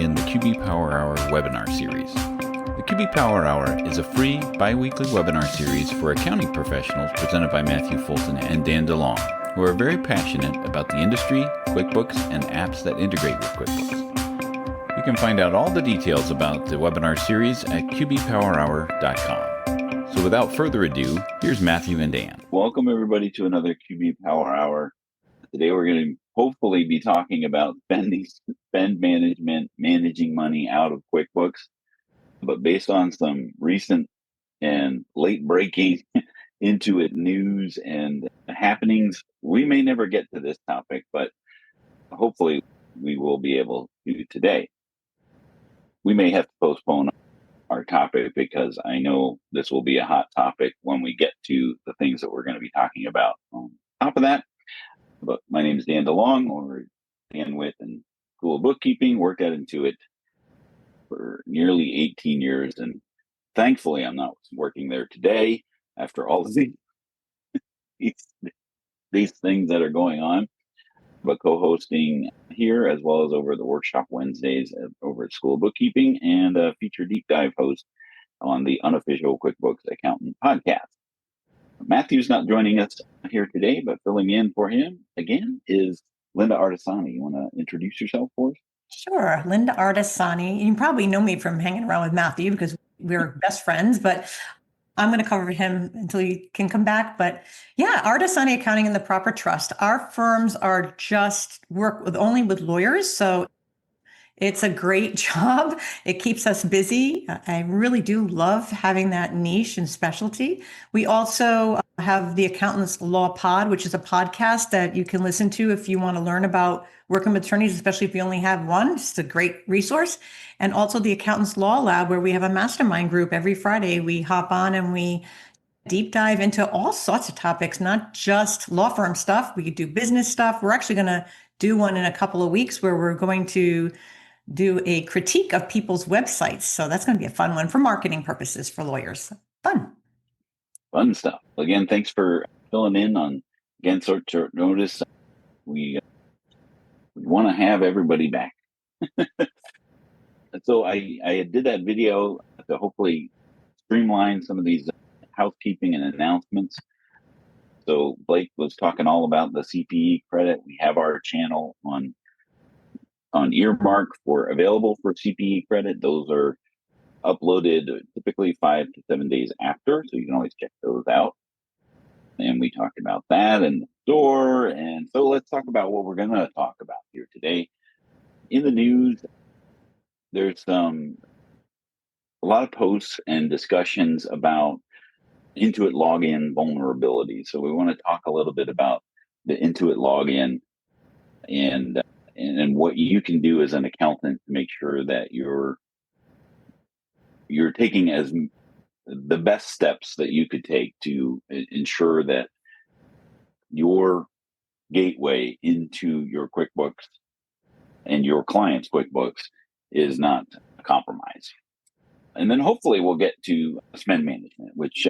begin the QB Power Hour webinar series. The QB Power Hour is a free biweekly webinar series for accounting professionals presented by Matthew Fulton and Dan DeLong, who are very passionate about the industry, QuickBooks, and apps that integrate with QuickBooks. You can find out all the details about the webinar series at qbpowerhour.com. So without further ado, here's Matthew and Dan. Welcome everybody to another QB Power Hour. Today we're going to hopefully be talking about spend management, managing money out of QuickBooks. But based on some recent and late breaking Intuit news and happenings, we may never get to this topic, but hopefully we will be able to today. We may have to postpone our topic because I know this will be a hot topic when we get to the things that we're going to be talking about. On top of that, but my name is Dan DeLong, or Dan with and School of Bookkeeping, worked at Intuit for nearly 18 years. And thankfully, I'm not working there today after all of these things that are going on, but co-hosting here as well as over the workshop Wednesdays over at School of Bookkeeping, and a feature deep dive host on the unofficial QuickBooks Accountant podcast. Matthew's not joining us here today, but filling in for him again is Lynda Artesani. You want to introduce yourself for us? Sure. Lynda Artesani. You probably know me from hanging around with Matthew because we're best friends, but I'm going to cover him until you can come back. But yeah, Artesani Accounting and the Proper Trust. Our firms are just work with only with lawyers. So it's a great job. It keeps us busy. I really do love having that niche and specialty. We also have the Accountants Law Pod, which is a podcast that you can listen to if you want to learn about working with attorneys, especially if you only have one. It's a great resource. And also the Accountants Law Lab, where we have a mastermind group every Friday. We hop on and we deep dive into all sorts of topics, not just law firm stuff. We could do business stuff. We're actually going to do one in a couple of weeks where we're going to do a critique of people's websites. So that's going to be a fun one for marketing purposes for lawyers. Fun stuff. Again, thanks for filling in on, again, short notice. We want to have everybody back. So I did that video to hopefully streamline some of these housekeeping and announcements. So Blake was talking all about the CPE credit. We have our channel on Earmark available for CPE credit. Those are uploaded typically 5 to 7 days after, so you can always check those out. And we talked about that in the store. And so let's talk about what we're going to talk about here today. In the news, there's a lot of posts and discussions about Intuit login vulnerabilities. So we want to talk a little bit about the Intuit login and what you can do as an accountant to make sure that you're taking as the best steps that you could take to ensure that your gateway into your QuickBooks and your client's QuickBooks is not compromised. And then hopefully we'll get to spend management, which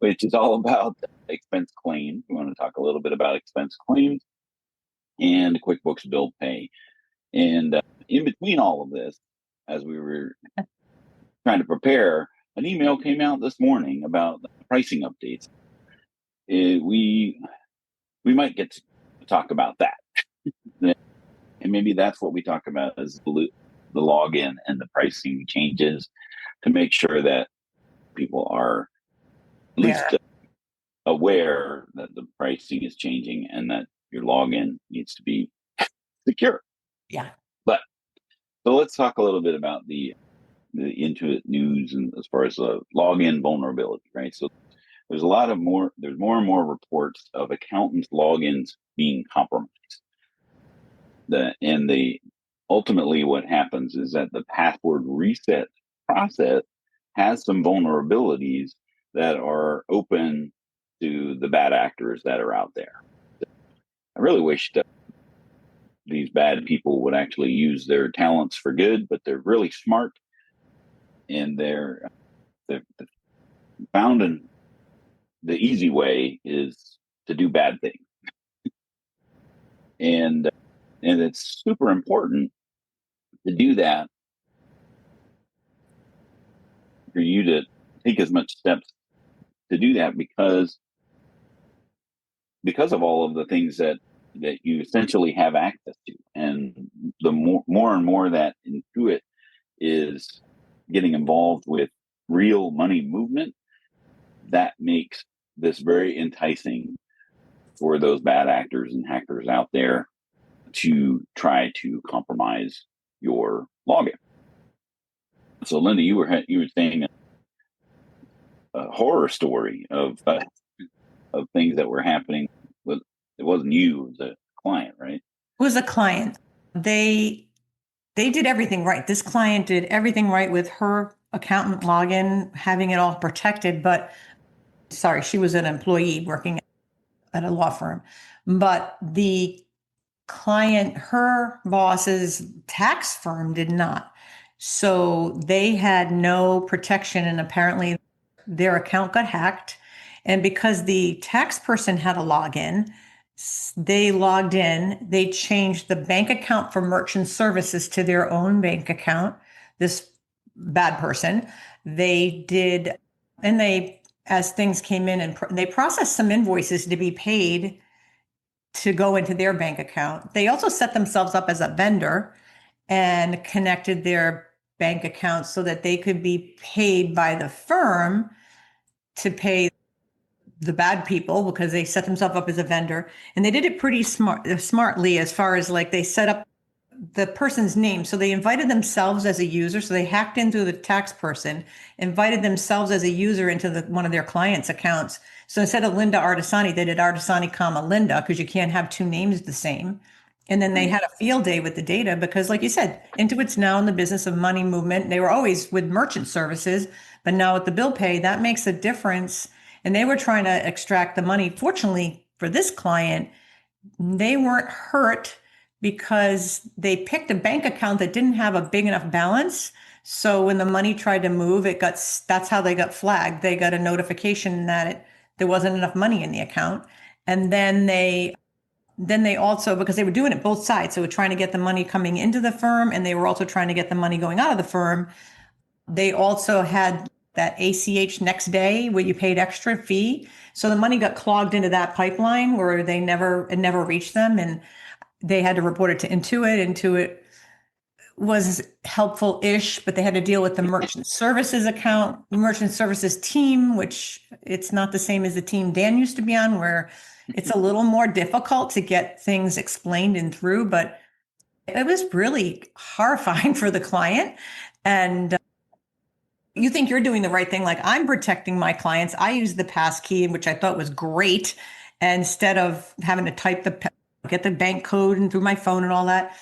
is all about expense claims. We want to talk a little bit about expense claims and QuickBooks bill pay. And in between all of this, as we were trying to prepare, an email came out this morning about pricing updates. We might get to talk about that. And maybe that's what we talk about is the login and the pricing changes to make sure that people are at least aware that the pricing is changing and that your login needs to be secure. Yeah. So let's talk a little bit about the Intuit news and as far as the login vulnerability, right? So there's more and more reports of accountants' logins being compromised. Ultimately what happens is that the password reset process has some vulnerabilities that are open to the bad actors that are out there. I really wish that these bad people would actually use their talents for good, but they're really smart and they're found in the easy way is to do bad things. And it's super important to do that, for you to take as much steps to do that, because of all of the things that you essentially have access to, and the more and more that Intuit is getting involved with real money movement, that makes this very enticing for those bad actors and hackers out there to try to compromise your login. So, Lynda, you were saying a horror story of things that were happening. With, it wasn't you, it was a client, right? It was a client. They did everything right. This client did everything right with her accountant login, having it all protected. But sorry, she was an employee working at a law firm. But the client, her boss's tax firm did not. So they had no protection, and apparently their account got hacked. And because the tax person had a login, they logged in, they changed the bank account for merchant services to their own bank account. This bad person, they did, and they, as things came in, and they processed some invoices to be paid to go into their bank account. They also set themselves up as a vendor and connected their bank accounts so that they could be paid by the firm to pay the bad people, because they set themselves up as a vendor. And they did it pretty smartly, as far as like they set up the person's name. So they invited themselves as a user. So they hacked into the tax person, invited themselves as a user into one of their clients' accounts. So instead of Lynda Artesani, they did Artesani, Lynda, because you can't have two names the same. And then they had a field day with the data because, like you said, Intuit's now in the business of money movement. They were always with merchant services, but now with the bill pay, that makes a difference. And they were trying to extract the money. Fortunately for this client, they weren't hurt because they picked a bank account that didn't have a big enough balance. So when the money tried to move, that's how they got flagged. They got a notification that there wasn't enough money in the account. And then they also, because they were doing it both sides, so we're trying to get the money coming into the firm, and they were also trying to get the money going out of the firm. They also had that ACH next day where you paid extra fee. So the money got clogged into that pipeline where it never reached them. And they had to report it to Intuit. Intuit was helpful-ish, but they had to deal with the merchant services team, which it's not the same as the team Dan used to be on, where it's a little more difficult to get things explained and through. But it was really horrifying for the client. And you think you're doing the right thing. Like, I'm protecting my clients. I use the pass key, which I thought was great. And instead of having to get the bank code and through my phone and all that,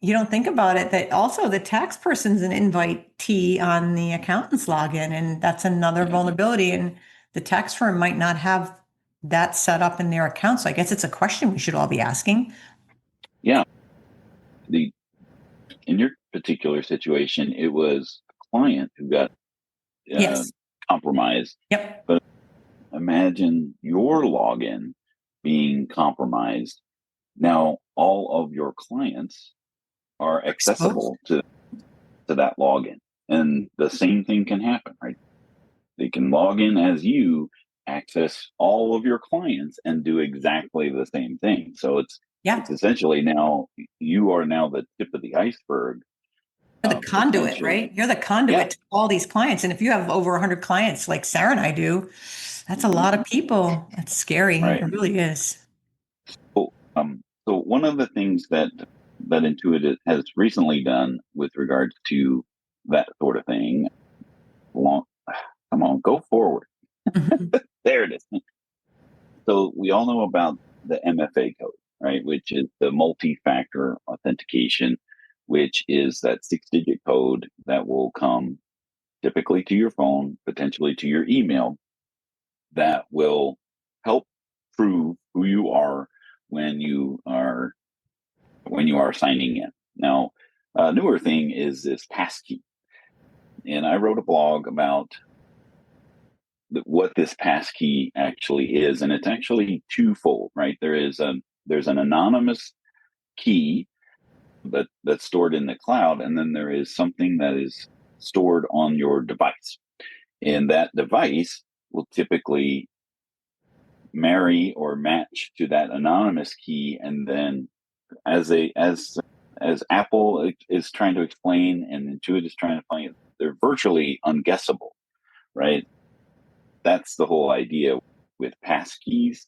you don't think about it that also the tax person's an invitee on the accountant's login. And that's another vulnerability. And the tax firm might not have that set up in their account. So I guess it's a question we should all be asking. Yeah. In your particular situation, it was a client who got Yes. compromised. Yep. But imagine your login being compromised. Now, all of your clients are accessible to that login. And the same thing can happen, right? They can log in as you, access all of your clients, and do exactly the same thing. So it's essentially now you are now the tip of the iceberg. You're the conduit, right? You're the conduit to all these clients. And if you have over 100 clients like Sarah and I do, that's a lot of people. That's scary. Right. It really is. So one of the things that Intuit has recently done with regards to that sort of thing, come on, go forward. There it is. So we all know about the MFA code, right? Which is the multi-factor authentication, which is that 6-digit code that will come typically to your phone, potentially to your email, that will help prove who you are when you are signing in. Now, a newer thing is this passkey. And I wrote a blog about what this passkey actually is, and it's actually twofold, right? There's an anonymous key that's stored in the cloud, and then there is something that is stored on your device. And that device will typically marry or match to that anonymous key. And then as Apple is trying to explain and Intuit is trying to find, they're virtually unguessable, right? That's the whole idea with passkeys.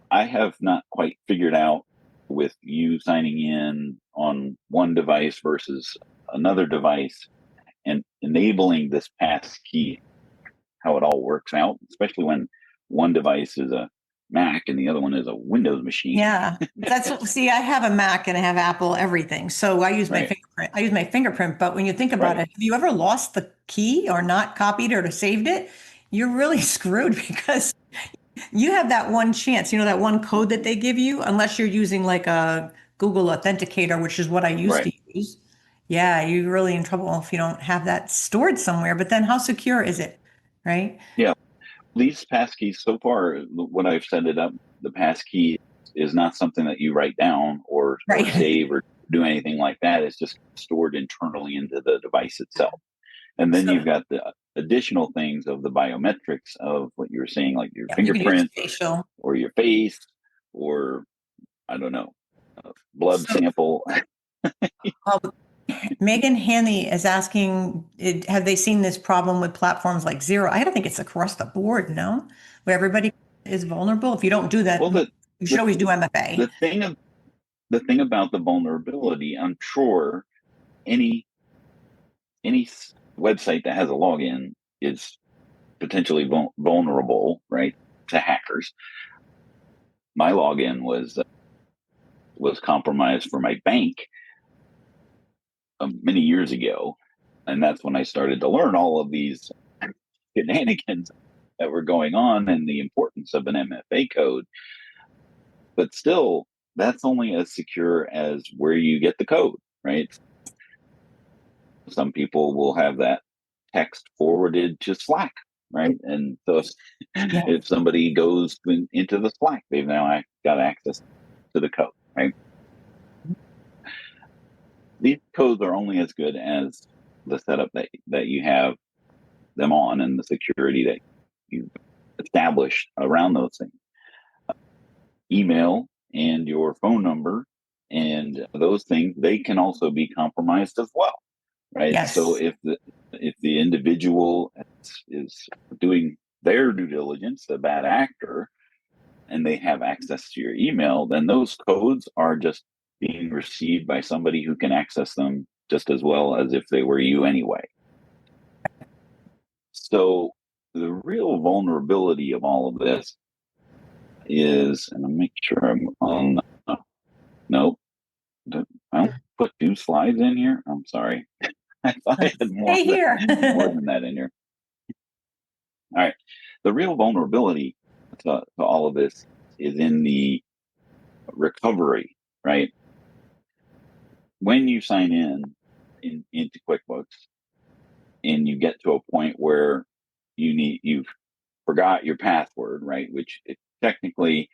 I have not quite figured out with you signing in on one device versus another device and enabling this passkey, how it all works out, especially when one device is a Mac and the other one is a Windows machine. Yeah, see, I have a Mac and I have Apple everything. So I use my Right. fingerprint. I use my fingerprint, but when you think about Right. it, have you ever lost the key or not copied it or saved it? You're really screwed because you have that one chance, that one code that they give you, unless you're using like a Google Authenticator, which is what I used to Right. use. Yeah, you're really in trouble if you don't have that stored somewhere. But then how secure is it? Right? Yeah. These passkeys, so far, when I've set it up, the passkey is not something that you write down or Right. save or do anything like that. It's just stored internally into the device itself. And then So- you've got the additional things of the biometrics of what you were saying, like your Yeah, you can use fingerprint facial. or your face or, I don't know, a blood So- sample. Megan Hanley is asking, have they seen this problem with platforms like Zero? I don't think it's across the board, no? Where everybody is vulnerable. If you don't do that, Well, you should always do MFA. the thing about the vulnerability, I'm sure any website that has a login is potentially vulnerable, right, to hackers. My login was compromised for my bank many years ago, and that's when I started to learn all of these shenanigans that were going on and the importance of an MFA code. But still, that's only as secure as where you get the code, right? Some people will have that text forwarded to Slack, right? And so if somebody goes into the Slack, they've now got access to the code, right? These codes are only as good as the setup that you have them on and the security that you've established around those things. Email and your phone number and those things, they can also be compromised as well, right? Yes. So if the individual is doing their due diligence, the bad actor, and they have access to your email, then those codes are just being received by somebody who can access them just as well as if they were you anyway. So the real vulnerability of all of this is, and I'll make sure I'm on. Nope, I don't put 2 slides in here. I'm sorry. I thought I had more, here. more than that in here. All right. The real vulnerability to all of this is in the recovery, right? When you sign into QuickBooks and you get to a point where you've forgot your password, right? Which technically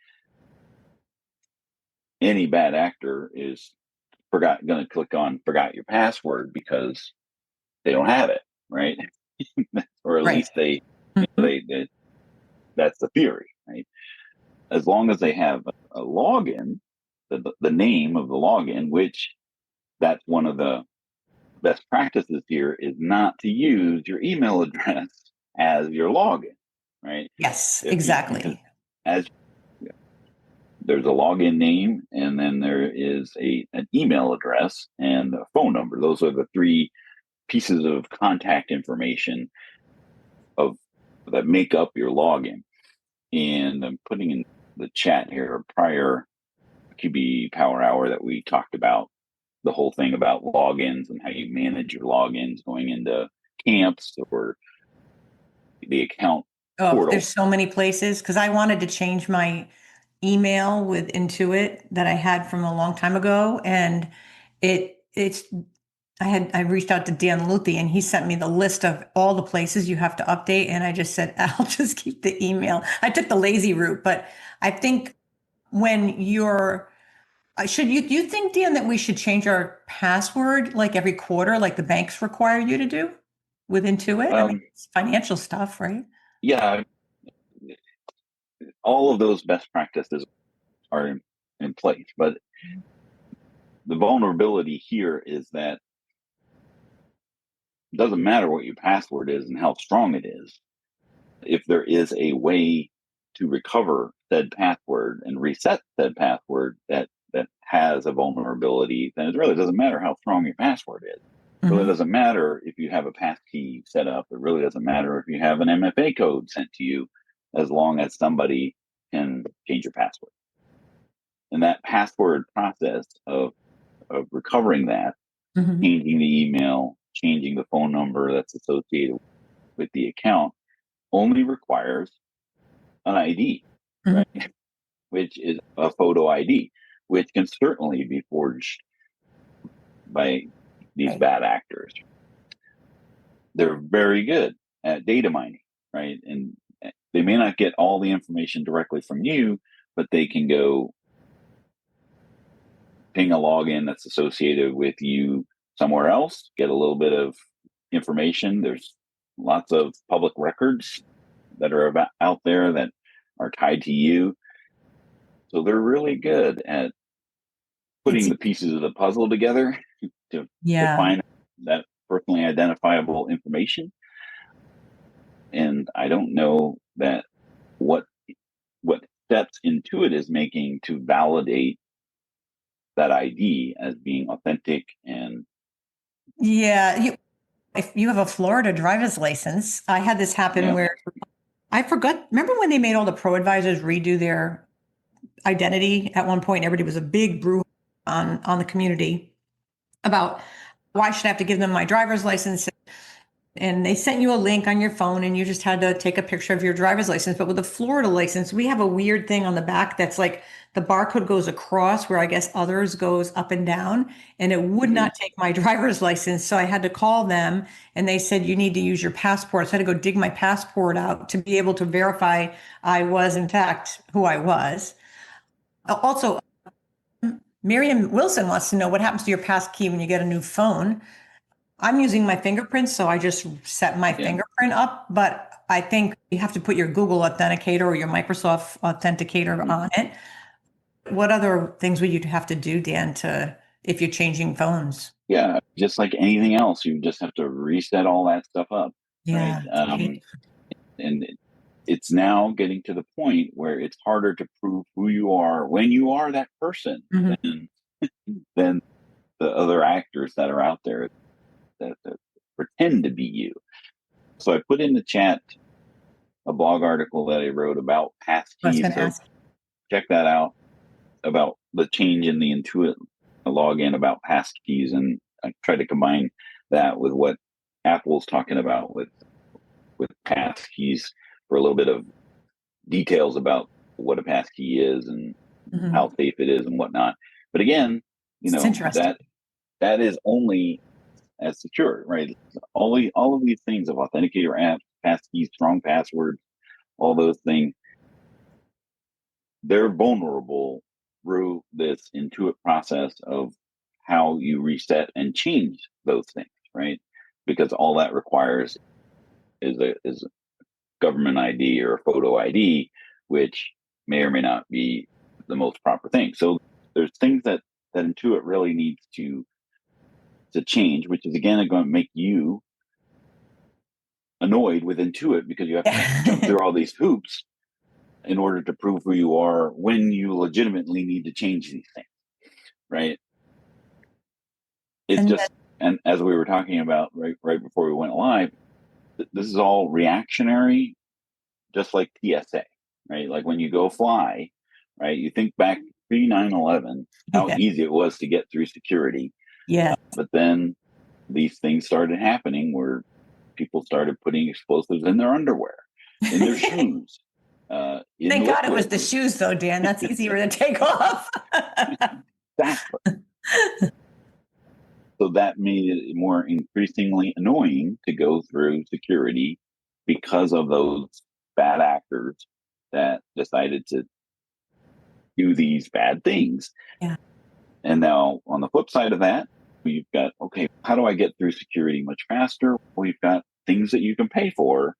any bad actor is going to click on forgot your password because they don't have it, right? Or at least they that's the theory, right? As long as they have a login, the name of the login, which that's one of the best practices here, is not to use your email address as your login, right? Yes, exactly. There's a login name, and then there is an email address and a phone number. Those are the 3 pieces of contact information that make up your login. And I'm putting in the chat here a prior QB Power Hour that we talked about the whole thing about logins and how you manage your logins going into camps or the account portal. There's so many places because I wanted to change my email with Intuit that I had from a long time ago, and I reached out to Dan Luthi and he sent me the list of all the places you have to update, and I just said I'll just keep the email. I took the lazy route, but I think when you're Do you think, Dan, that we should change our password like every quarter, like the banks require you to do with Intuit? I mean, it's financial stuff, right? Yeah, all of those best practices are in place, but the vulnerability here is that it doesn't matter what your password is and how strong it is. If there is a way to recover said password and reset said password that has a vulnerability, then it really doesn't matter how strong your password is. It really doesn't matter if you have a passkey set up. It really doesn't matter if you have an MFA code sent to you, as long as somebody can change your password. And that password process of recovering that, changing the email, changing the phone number that's associated with the account, only requires an ID, right? Which is a photo ID, which can certainly be forged by these bad actors. They're very good at data mining, right? And they may not get all the information directly from you, but they can go ping a login that's associated with you somewhere else, get a little bit of information. There's lots of public records that are out there that are tied to you. So they're really good at putting the pieces of the puzzle together to find that personally identifiable information. And I don't know that what steps Intuit is making to validate that ID as being authentic. And if you have a Florida driver's license, I had this happen where I forgot. Remember when they made all the ProAdvisors redo their identity at one point? Everybody was a big brew on the community about why should I have to give them my driver's license? And they sent you a link on your phone and you just had to take a picture of your driver's license. But with the Florida license, we have a weird thing on the back that's like the barcode goes across where I guess others goes up and down, and it would not take my driver's license. So I had to call them and they said, you need to use your passport. So I had to go dig my passport out to be able to verify I was in fact who I was. Also, Miriam Wilson wants to know what happens to your passkey when you get a new phone. I'm using my fingerprints, so I just set my fingerprint up, but I think you have to put your Google Authenticator or your Microsoft Authenticator on it. What other things would you have to do, Dan, if you're changing phones? Yeah, just like anything else, you just have to reset all that stuff up. Yeah. Right? And it's now getting to the point where it's harder to prove who you are when you are that person than the other actors that are out there that pretend to be you. So I put in the chat a blog article that I wrote about passkeys. So check that out, about the change in the Intuit login about passkeys, and I try to combine that with what Apple's talking about with passkeys for a little bit of details about what a passkey is and how safe it is and whatnot. But again, that is only as secure, right? All of these things of authenticator apps, passkeys, strong passwords, all those things, they're vulnerable through this Intuit process of how you reset and change those things, right? Because all that requires is a government ID or a photo ID, which may or may not be the most proper thing. So there's things that Intuit really needs to change, which is again going to make you annoyed with Intuit because you have to jump through all these hoops in order to prove who you are when you legitimately need to change these things, right? It's and as we were talking about right before we went live, this is all reactionary, just like TSA, right? Like when you go fly, right? You think back pre 9/11, how easy it was to get through security. Yeah. But then these things started happening where people started putting explosives in their underwear, in their shoes. Thank God it was the shoes, though, Dan. That's easier to take off. Exactly. So that made it more increasingly annoying to go through security because of those bad actors that decided to do these bad things. Yeah. And now on the flip side of that, you've got, okay, how do I get through security much faster? Well, you've got things that you can pay for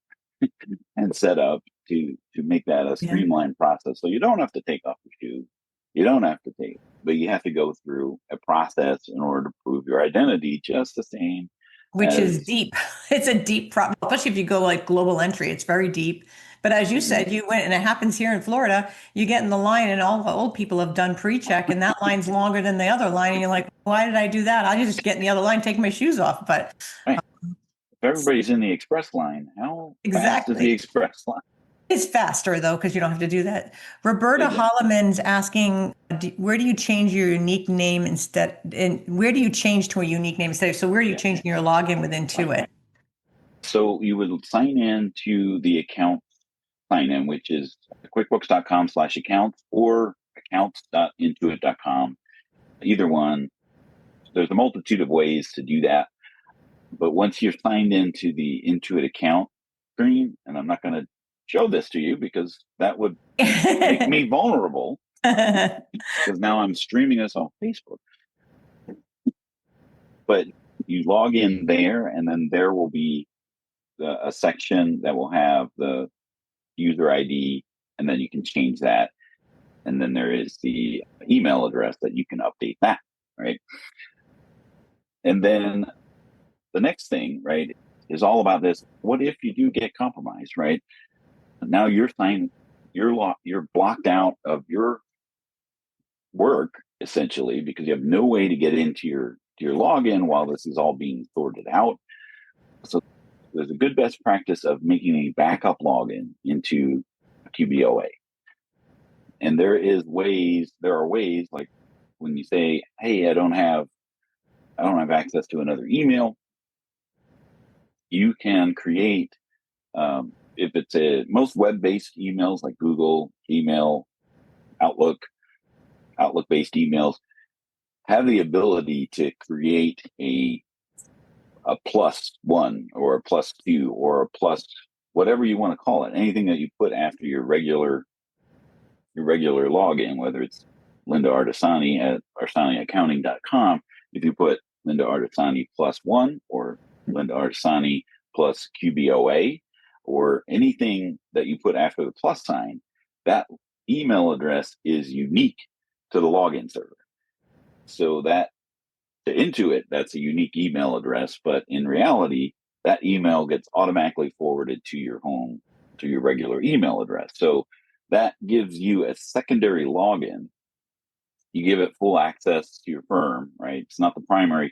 and set up to make that a streamlined process. So you don't have to take off your shoes. You don't have to take, but you have to go through a process in order to prove your identity just the same. Which is deep. It's a deep problem, especially if you go like global entry, it's very deep. But as you said, you went, and it happens here in Florida, you get in the line and all the old people have done pre-check and that line's longer than the other line. And you're like, why did I do that? I just get in the other line, take my shoes off. But right. If everybody's in the express line, how fast is exactly. the express line? It's faster though, because you don't have to do that. Roberta Holloman's asking, where do you change your unique name instead? And where do you change to a unique name instead? So where are you changing your login with Intuit? So you would sign in to the account sign in, which is quickbooks.com/accounts or accounts.intuit.com. Either one. There's a multitude of ways to do that. But once you're signed into the Intuit account screen, and I'm not going to show this to you because that would make me vulnerable, because now I'm streaming this on Facebook. But you log in there, and then there will be a section that will have the user ID, and then you can change that. And then there is the email address that you can update that, right? And then the next thing, right, is all about this. What if you do get compromised, right? Now you're blocked out of your work essentially because you have no way to get into your login while this is all being sorted out. So there's a good best practice of making a backup login into QBOA. And there are ways like when you say, hey, I don't have access to another email, you can create, if it's most web-based emails like Google, email, Outlook-based emails, have the ability to create a +1 or a +2 or a plus whatever you want to call it. Anything that you put after your regular login, whether it's Lynda Artesani at ArtesaniAccounting.com, if you put Lynda Artesani +1 or Lynda Artesani plus QBOA or anything that you put after the plus sign, that email address is unique to the login server. So that to Intuit, that's a unique email address, but in reality, that email gets automatically forwarded to your regular email address. So that gives you a secondary login. You give it full access to your firm, right? It's not the primary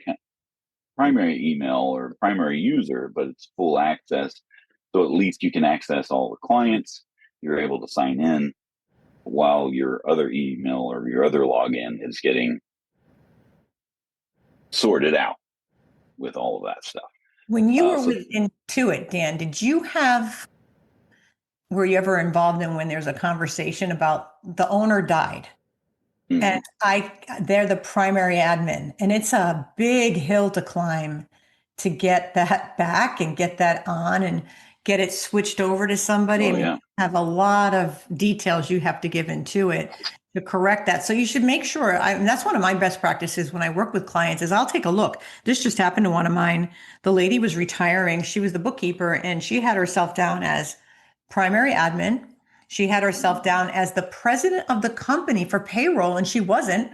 email or primary user, but it's full access. So at least you can access all the clients. You're able to sign in while your other email or your other login is getting sorted out with all of that stuff. When you were with Intuit, Dan, were you ever involved in when there's a conversation about the owner died? Mm-hmm. And they're the primary admin, and it's a big hill to climb to get that back and get that on and get it switched over to somebody. You have a lot of details you have to give Intuit to correct that. So you should make sure, and that's one of my best practices when I work with clients is I'll take a look. This just happened to one of mine. The lady was retiring. She was the bookkeeper and she had herself down as primary admin. She had herself down as the president of the company for payroll, and she wasn't.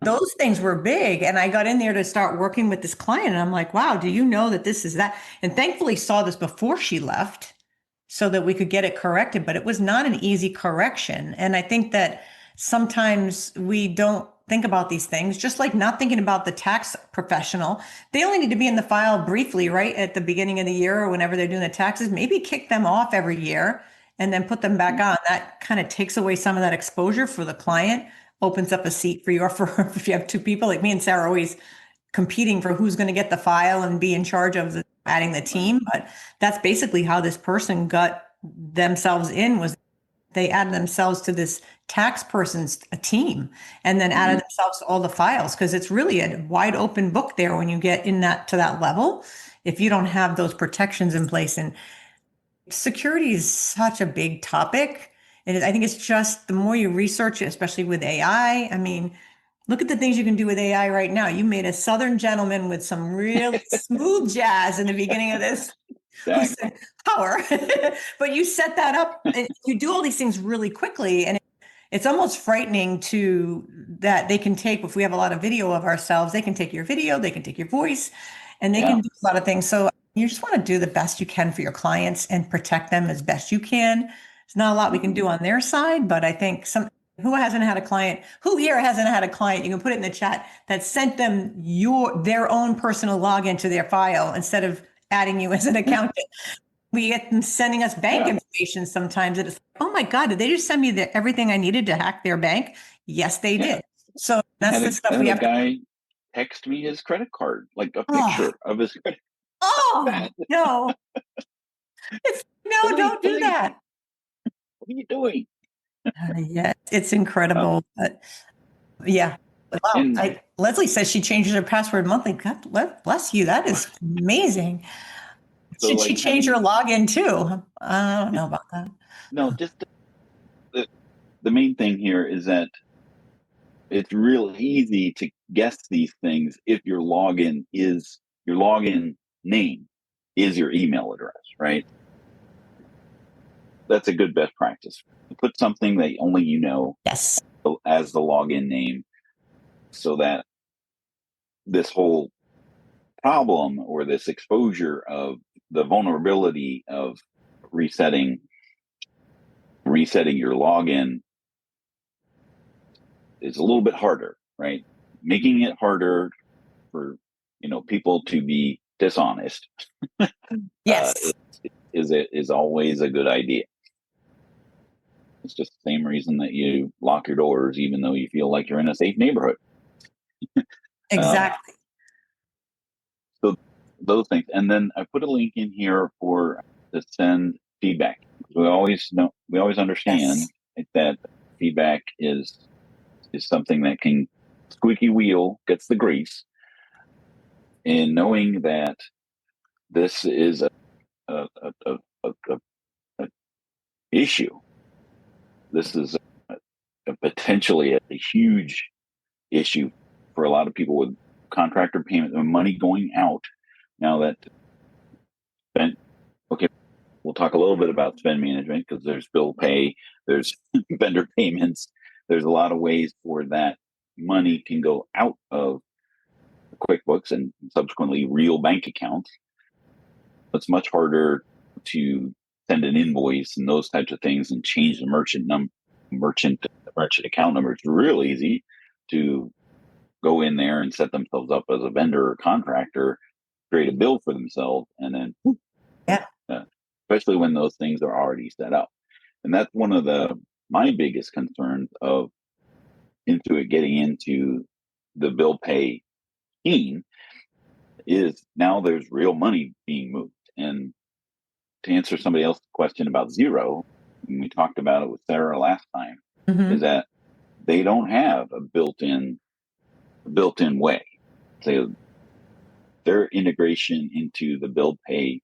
Those things were big. And I got in there to start working with this client. And I'm like, wow, do you know that this is that? And thankfully saw this before she left so that we could get it corrected. But it was not an easy correction. And I think that sometimes we don't think about these things, just like not thinking about the tax professional. They only need to be in the file briefly, right? At the beginning of the year or whenever they're doing the taxes, maybe kick them off every year and then put them back on. That kind of takes away some of that exposure for the client, opens up a seat for your firm. If you have two people like me and Sarah, always competing for who's going to get the file and be in charge of adding the team. But that's basically how this person got themselves in, was they added themselves to this tax person's team and then added themselves to all the files, because it's really a wide open book there when you get in to that level, if you don't have those protections in place. And security is such a big topic. And I think it's just the more you research it, especially with AI. I mean, look at the things you can do with AI right now. You made a Southern gentleman with some real smooth jazz in the beginning of this. Who said power, but you set that up and you do all these things really quickly. And it's almost frightening to that they can take, if we have a lot of video of ourselves, they can take your video, they can take your voice, and they can do a lot of things. So you just want to do the best you can for your clients and protect them as best you can. There's not a lot we can do on their side, but I think who here hasn't had a client, you can put it in the chat, that sent them their own personal login to their file instead of adding you as an accountant. We get them sending us bank information sometimes. It's like, oh my God, did they just send me everything I needed to hack their bank? Yes, they did. So that's the stuff we have. A guy text me his credit card, like a picture of his credit. Oh no! Don't do that. What are you doing? Yeah, it's incredible. But yeah. Wow. Leslie says she changes her password monthly. God bless you. That is amazing. So should she change her login too? I don't know about that. No, just the main thing here is that it's real easy to guess these things if your login name is your email address, right? That's a good best practice. Put something that only you know as the login name, so that this whole problem or this exposure of the vulnerability of resetting your login is a little bit harder, right? Making it harder for people to be dishonest yes is always a good idea. It's just the same reason that you lock your doors even though you feel like you're in a safe neighborhood. Exactly. So those things. And then I put a link in here to send feedback. We always understand that feedback is something that can squeaky wheel gets the grease. And knowing that this is a issue, this is potentially a huge issue for a lot of people with contractor payment and money going out. Now that we'll talk a little bit about spend management, because there's bill pay, there's vendor payments, there's a lot of ways for that money can go out of QuickBooks and subsequently real bank accounts. It's much harder to send an invoice and those types of things and change the merchant account number. It's real easy to go in there and set themselves up as a vendor or contractor, create a bill for themselves, and then especially when those things are already set up. And that's one of my biggest concerns of Intuit getting into the bill pay scheme is now there's real money being moved. And to answer somebody else's question about Xero, and we talked about it with Sarah last time, is that they don't have a built-in way. So their integration into the bill pay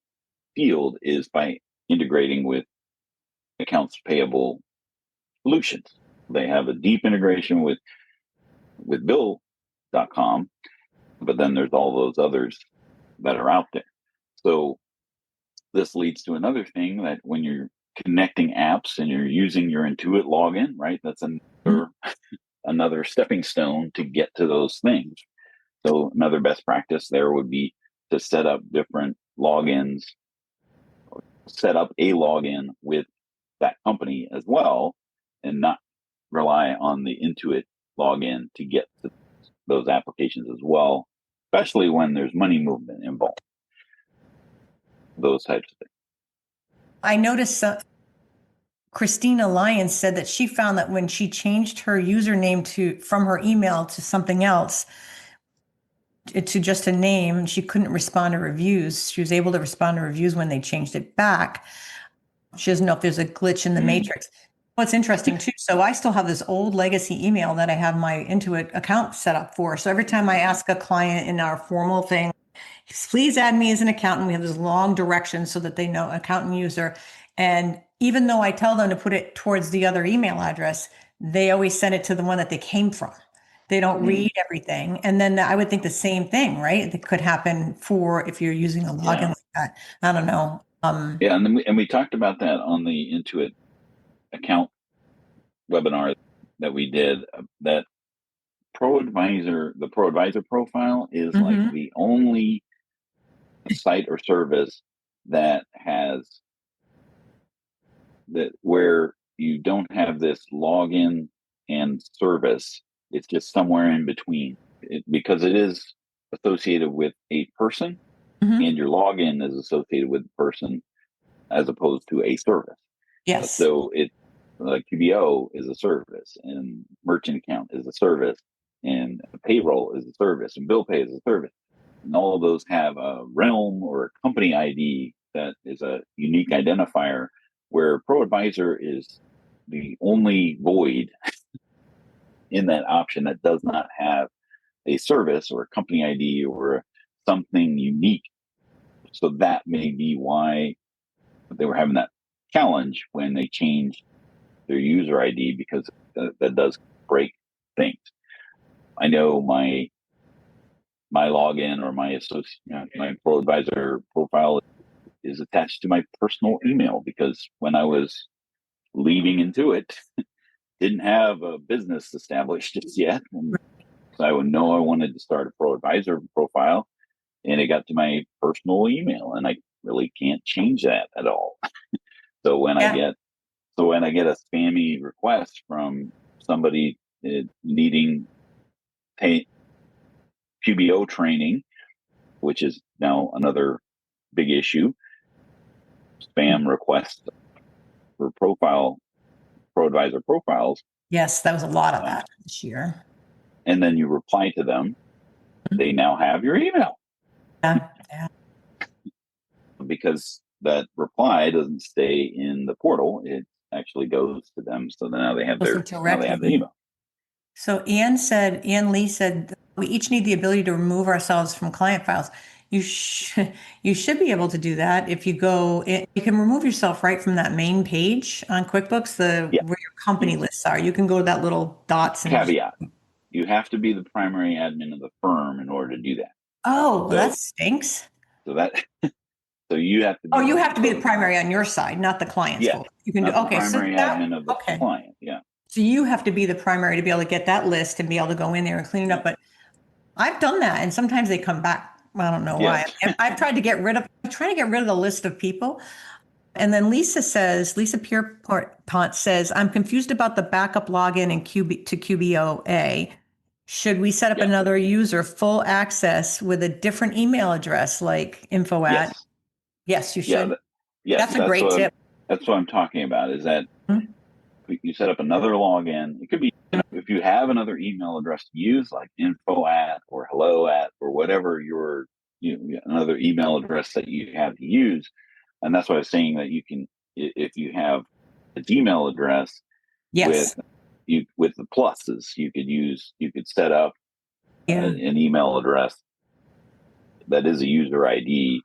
field is by integrating with accounts payable solutions. They have a deep integration with bill.com, but then there's all those others that are out there. So this leads to another thing, that when you're connecting apps and you're using your Intuit login, right? That's another stepping stone to get to those things. So another best practice there would be to set up different logins, or set up a login with that company as well, and not rely on the Intuit login to get to those applications as well, especially when there's money movement involved. Those types of things. I noticed Christina Lyons said that she found that when she changed her username from her email to something else, to just a name, she couldn't respond to reviews. She was able to respond to reviews when they changed it back. She doesn't know if there's a glitch in the matrix. What's interesting too, so I still have this old legacy email that I have my Intuit account set up for. So every time I ask a client in our formal thing, please add me as an accountant, we have this long direction so that they know accountant user. And even though I tell them to put it towards the other email address, they always send it to the one that they came from. They don't read everything. And then I would think the same thing, right? That could happen for if you're using a login like that. I don't know. Yeah, and then we talked about that on the Intuit account webinar that we did. That the ProAdvisor profile is like the only site or service that has that where you don't have this login and service. It's just somewhere in between because it is associated with a person, and your login is associated with the person as opposed to a service. Yes. So it QBO is a service, and merchant account is a service, and payroll is a service, and bill pay is a service. And all of those have a realm or a company ID that is a unique identifier, where ProAdvisor is the only void in that option that does not have a service or a company ID or something unique. So that may be why they were having that challenge when they changed their user ID, because that does break things. I know my login or my my ProAdvisor profile is attached to my personal email, because when I was leaving Intuit, didn't have a business established just yet. And so I would know I wanted to start a ProAdvisor profile, and it got to my personal email, and I really can't change that at all. So when I get a spammy request from somebody needing QBO training, which is now another big issue, spam requests for ProAdvisor profiles. Yes, that was a lot of that this year. And then you reply to them, they now have your email. Yeah. Because that reply doesn't stay in the portal, it actually goes to them. So now they have the email. So Ann Lee said, we each need the ability to remove ourselves from client files. You should be able to do that. If you you can remove yourself right from that main page on QuickBooks, where your company lists are. You can go to that little dots. Caveat: you have to be the primary admin of the firm in order to do that. Oh, well, that stinks. So you have to. You have to be the primary on your side, not the client's. Yeah, you can do. Okay, primary admin of the client. Yeah. So you have to be the primary to be able to get that list and be able to go in there and clean it up. But I've done that, and sometimes they come back. I don't know why. I've tried to get rid of the list of people. And then Lisa Pierpont says, I'm confused about the backup login and to QBOA. Should we set up another user full access with a different email address, like info at? Yes, you should. That's a great tip. That's what I'm talking about, is that you set up another login. It could be, if you have another email address to use, like info at or hello at or whatever another email address that you have to use. And that's why I was saying that you can, if you have a Gmail address with the pluses, you could set up an email address that is a user ID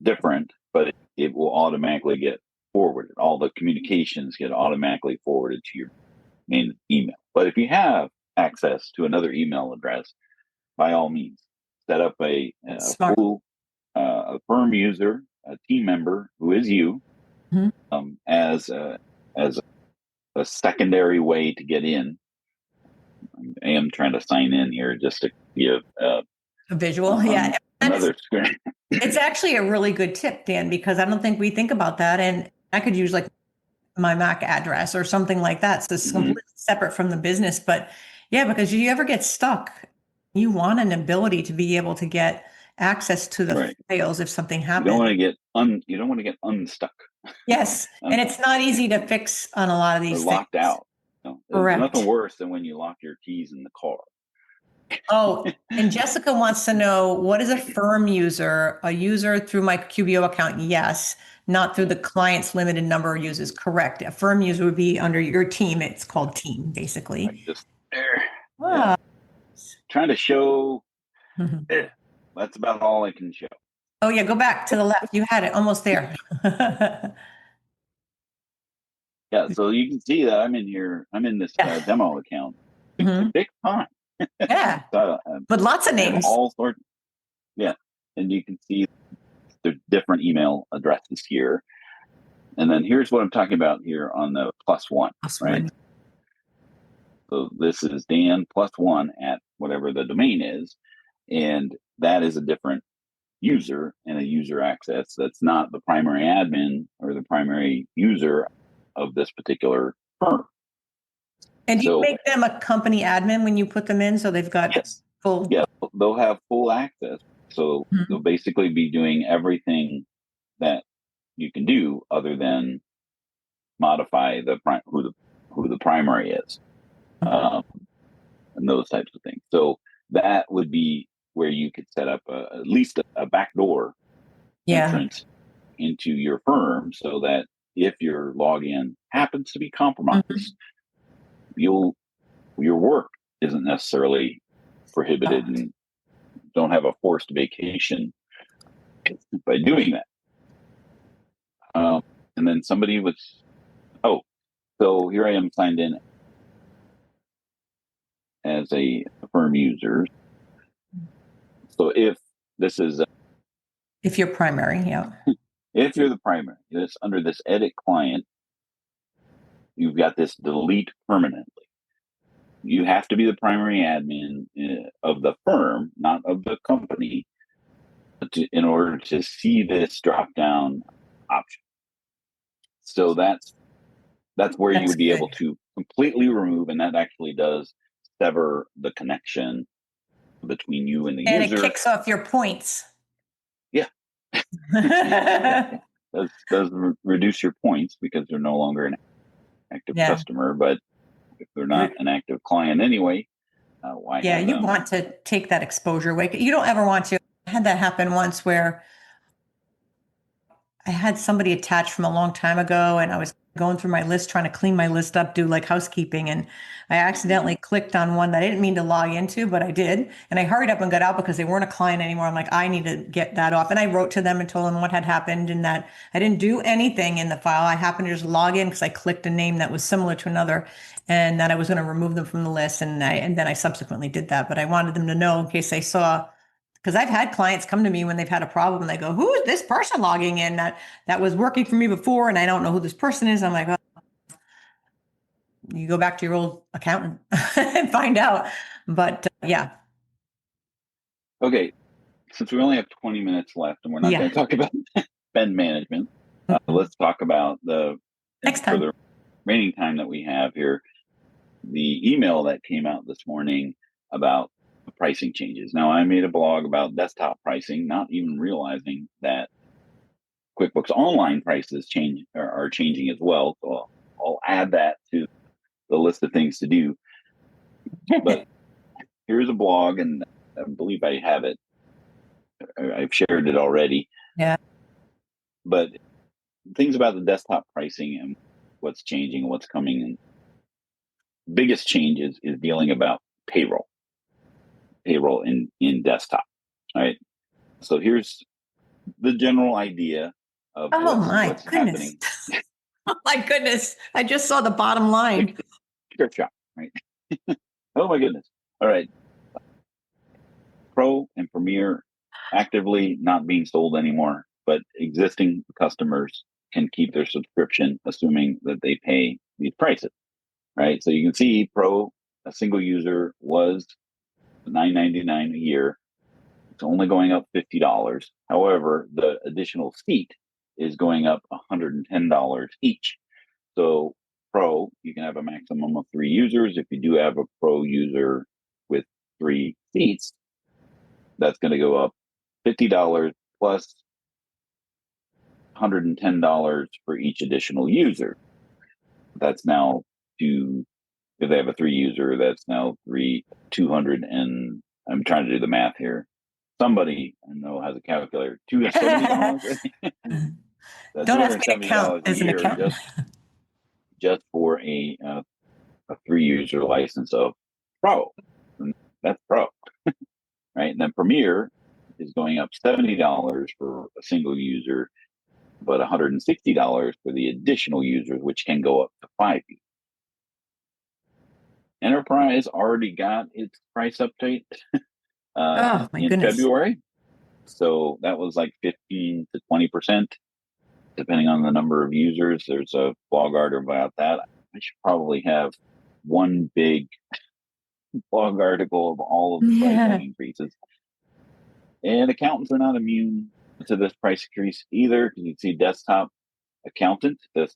different, but it will automatically get forwarded. All the communications get automatically forwarded to your main email. But if you have access to another email address, by all means, set up a firm user, a team member who is you, as a secondary way to get in. I am trying to sign in here just to give a visual. Another screen. It's actually a really good tip, Dan, because I don't think we think about that. And I could use like my Mac address or something like that. So it's completely separate from the business. But because you ever get stuck, you want an ability to be able to get access to the files if something happens. You don't want to get unstuck. Yes, and it's not easy to fix on a lot of these things. Locked out. There's nothing worse than when you lock your keys in the car. Oh, and Jessica wants to know, what is a firm user? A user through my QBO account? Yes, not through the client's limited number of users. Correct. A firm user would be under your team. It's called team, basically. Just there. Trying to show. That's about all I can show. Oh yeah, go back to the left. You had it almost there. So you can see that I'm in here. I'm in this demo account. Mhm. Big time. Yeah. So, But lots of and names. all sorts. Yeah. And you can see the different email addresses here. And then here's what I'm talking about here on the +1, Plus right? one. So this is Dan +1 at whatever the domain is. And that is a different user and a user access that's not the primary admin or the primary user of this particular firm. And do you So make them a company admin when you put them in, so they've got yes, full? yeah, they'll have full access. So Mhm. they'll basically be doing everything that you can do other than modify who the primary is, um, and those types of things. So that would be where you could set up at least a backdoor Yeah. entrance into your firm, so that if your login happens to be compromised, Mhm. your work isn't necessarily prohibited, and don't have a forced vacation by doing that. And then somebody was, so here I am signed in as a firm user. So if this is, If you're primary, yeah. if you're the primary, this under this edit client, you've got this delete permanently. You have to be the primary admin of the firm, not of the company, in order to see this drop down option. So that's where you That's would be good. able to completely remove, and that actually does sever the connection between you and the And user. it kicks off your points. Yeah. Yeah. does reduce your points because they're no longer an active customer. But if they're not an active client anyway, why Yeah, have you them? want to take that exposure away. You don't ever want to. I had that happen once where I had somebody attached from a long time ago, and I was going through my list, trying to clean my list up, do like housekeeping. And I accidentally clicked on one that I didn't mean to log into, but I did. And I hurried up and got out because they weren't a client anymore. I'm like, I need to get that off. And I wrote to them and told them what had happened and that I didn't do anything in the file. I happened to just log in because I clicked a name that was similar to another, and that I was going to remove them from the list. And then I subsequently did that. But I wanted them to know in case they saw, because I've had clients come to me when they've had a problem. They go, "Who is this person logging in that was working for me before, and I don't know who this person is." I'm like, "Oh, you go back to your old accountant and find out." But yeah, Okay, since we only have 20 minutes left, and we're not going yeah. to talk about spend management, let's talk about Next for time. the remaining time that we have here, the email that came out this morning about the pricing changes. Now, I made a blog about desktop pricing, not even realizing that QuickBooks Online prices are changing as well. So I'll add that to the list of things to do. But here's a blog, and I believe I have it. I've shared it already. Yeah. But things about the desktop pricing and what's changing and what's coming. And biggest change is dealing about payroll in desktop. All right. So here's the general idea of Oh my what's goodness. happening. Oh my goodness. I just saw the bottom line. Script shop, right? Oh my goodness. All right. Pro and Premier actively not being sold anymore, but existing customers can keep their subscription, assuming that they pay these prices, right? So you can see Pro, a single user, was $9.99 a year. It's only going up $50. However, the additional seat is going up $110 each. So Pro, you can have a maximum of 3 users. If you do have a Pro user with 3 seats, that's going to go up $50 plus $110 for each additional user. That's now if they have a 3 user, that's now 200, and I'm trying to do the math here. Somebody I know has a calculator. $270. That's Don't ask me to count $270 a as an year accountant. just for a 3-user license of Pro. And that's Pro, right? And then Premier is going up $70 for a single user, but $160 for the additional users, which can go up to 5 users. Enterprise already got its price update Oh, my in goodness. February. So that was like 15 to 20%, depending on the number of users. There's a blog article about that. I should probably have one big blog article of all of the pricing increases. And accountants are not immune to this price increase either, because you see Desktop Accountant, the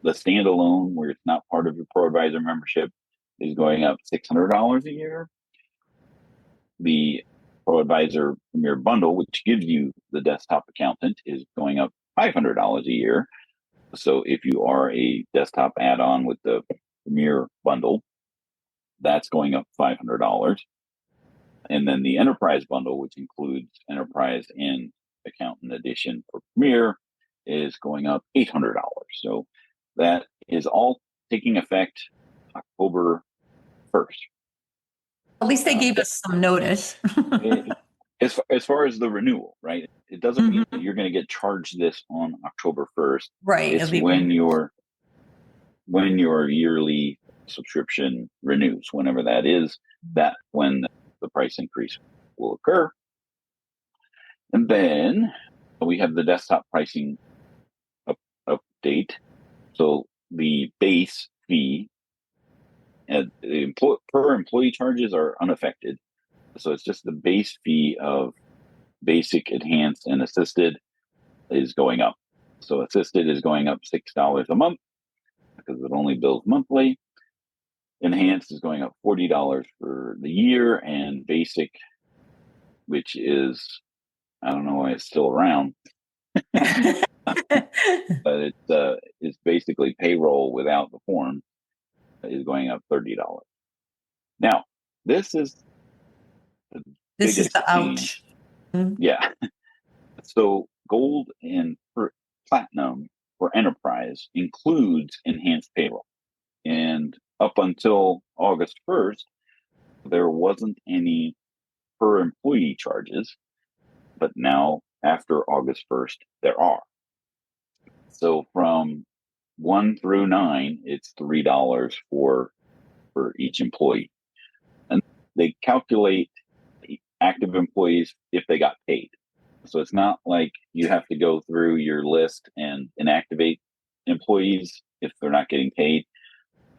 standalone, where it's not part of your ProAdvisor membership, is going up $600 a year. The ProAdvisor Premier Bundle, which gives you the Desktop Accountant, is going up $500 a year. So if you are a desktop add-on with the Premier Bundle, that's going up $500. And then the Enterprise Bundle, which includes Enterprise and Accountant Edition for Premier, is going up $800. So that is all taking effect October 1st. At least they gave us some notice. As far as the renewal, right? It doesn't mean that you're going to get charged this on October 1st. Right. It's when your yearly subscription renews, whenever that is, that when the price increase will occur. And then we have the desktop pricing update. So the base fee and per employee charges are unaffected. So it's just the base fee of basic, enhanced, and assisted is going up. So assisted is going up $6 a month because it only bills monthly. Enhanced is going up $40 for the year, and basic, which is, I don't know why it's still around, but it's basically payroll without the form, is going up $30. Now, this is the biggest ouch. change. Yeah. So gold and platinum for enterprise includes enhanced payroll. And up until August 1st, there wasn't any per employee charges, but now after August 1st, there are. So from 1 through 9, it's $3 for each employee. And they calculate active employees if they got paid. So it's not like you have to go through your list and inactivate employees if they're not getting paid.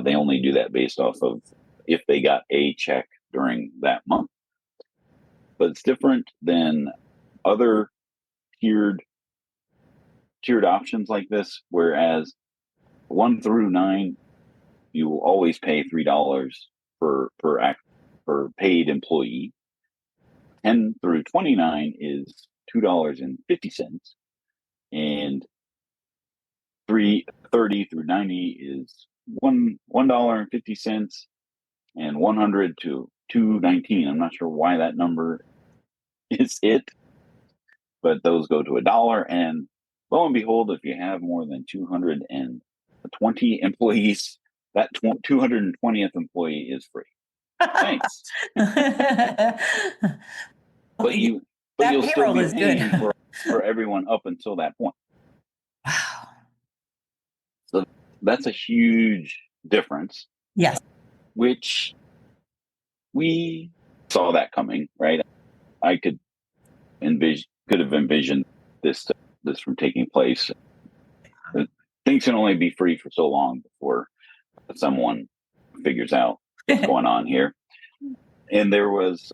They only do that based off of if they got a check during that month. But it's different than other tiered options like this, whereas 1 through 9, you will always pay $3 per paid employee. 10 through 29 is $2.50, and 30 through 90 is $1.50, and 100 to $2.19. I'm not sure why that number is it, but those go to $1. And lo and behold, if you have more than 220 employees, that 220th employee is free. Thanks. But you'll still be paying for everyone up until that point. Wow. So that's a huge difference. Yes. Which we saw that coming, right? I could have envisioned this from taking place. Things can only be free for so long before someone figures out what's going on here. And there was,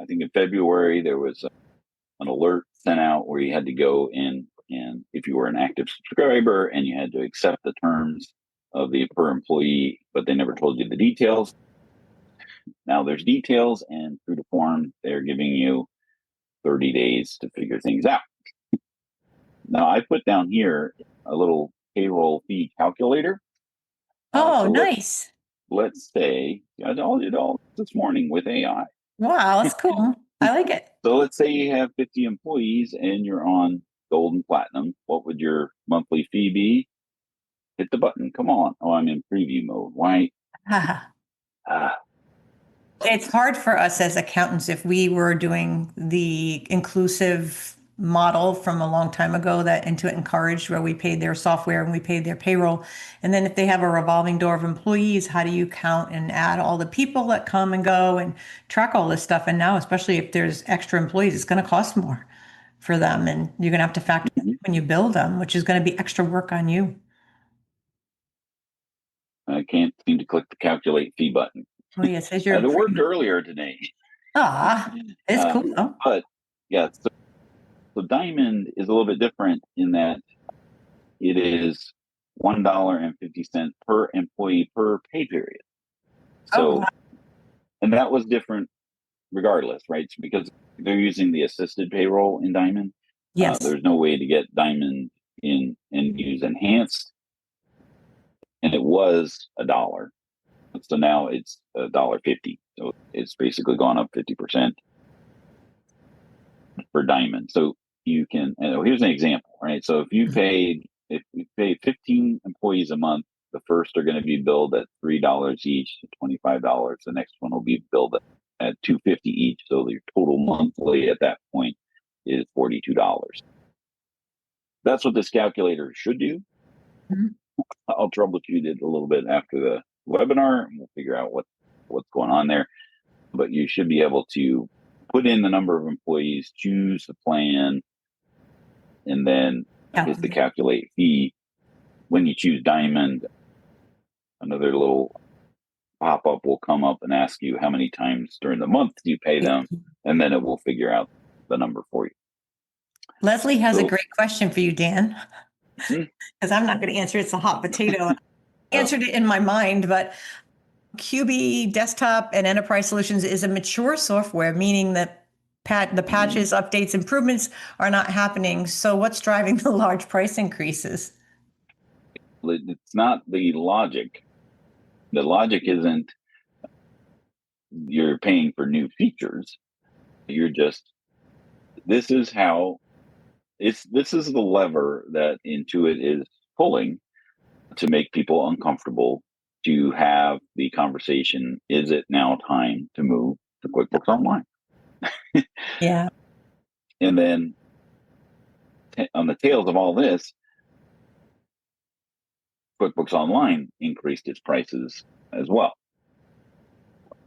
I think in February, there was an alert sent out where you had to go in, and if you were an active subscriber, and you had to accept the terms of the per employee, but they never told you the details. Now there's details, and through the form, they're giving you 30 days to figure things out. Now I put down here a little payroll fee calculator. Oh, so nice. Let's say I did all this morning with AI. Wow, that's cool. I like it. So let's say you have 50 employees and you're on gold and platinum. What would your monthly fee be? Hit the button. Come on. Oh, I'm in preview mode. Why? It's hard for us as accountants if we were doing the inclusive model from a long time ago that Intuit encouraged, where we paid their software and we paid their payroll. And then if they have a revolving door of employees, how do you count and add all the people that come and go and track all this stuff? And now, especially if there's extra employees, it's going to cost more for them. And you're going to have to factor that in when you bill them, which is going to be extra work on you. I can't seem to click the calculate fee button. Oh, yes, it says you're It worked earlier today. It's cool though. But yeah, so Diamond is a little bit different in that it is $1.50 per employee per pay period. So, wow. and that was different regardless, right? So because they're using the assisted payroll in Diamond. Yes. There's no way to get Diamond in and use enhanced. And it was $1. So now it's $1.50. So it's basically gone up 50% for Diamond. So you can, here's an example, right? So if you pay 15 employees a month, the first are going to be billed at $3 each, $25. The next one will be billed at $2.50 each. So your total monthly at that point is $42. That's what this calculator should do. Mm-hmm. I'll troubleshoot it a little bit after the webinar, and we'll figure out what's going on there. But you should be able to put in the number of employees, choose the plan, and then hit the calculate fee. When you choose Diamond, another little pop-up will come up and ask you how many times during the month you pay them, and then it will figure out the number for you. Leslie has a great question for you, Dan, because I'm not going to answer it. It's a hot potato. I answered it in my mind, but QB Desktop and Enterprise Solutions is a mature software, meaning that the patches, updates, improvements are not happening. So what's driving the large price increases? It's not the logic. The logic isn't you're paying for new features. You're just, this is the lever that Intuit is pulling to make people uncomfortable, to have the conversation, is it now time to move to QuickBooks Online? Yeah. And then on the tails of all this, QuickBooks Online increased its prices as well.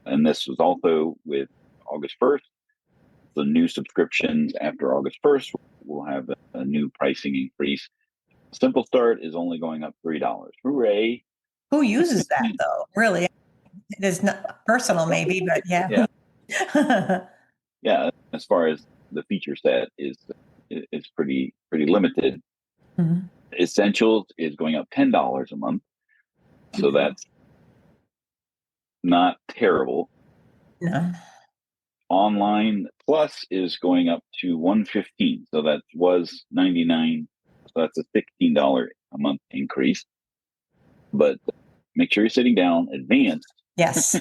And this was also with August 1st. The new subscriptions after August 1st will have a new pricing increase. Simple Start is only going up $3. Hooray. Who uses that though? Really? It is not personal maybe, but yeah. Yeah, as far as the feature set is pretty limited. Mm-hmm. Essentials is going up $10 a month. So that's not terrible. No. Online Plus is going up to $115. So that was $99. So that's a $16 a month increase. But make sure you're sitting down. Advanced, yes,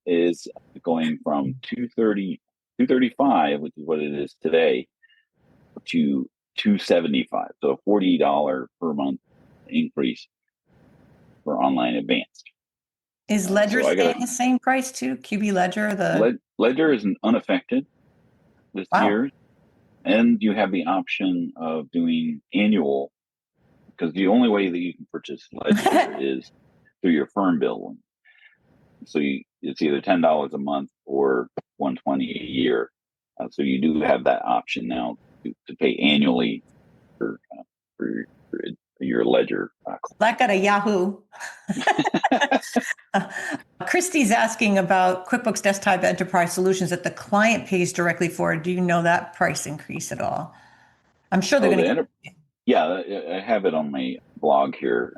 is going from $235, which is what it is today, to $275. So a $40 per month increase for Online Advanced. Is Ledger staying the same price too? QB Ledger, Ledger is unaffected this year, and you have the option of doing annual, because the only way that you can purchase Ledger is through your firm bill. So it's either $10 a month or $120 a year. So you do have that option now to pay annually for your Ledger. That got a Yahoo. Christy's asking about QuickBooks Desktop Enterprise Solutions that the client pays directly for. Do you know that price increase at all? I'm sure they're going to. Yeah, I have it on my blog here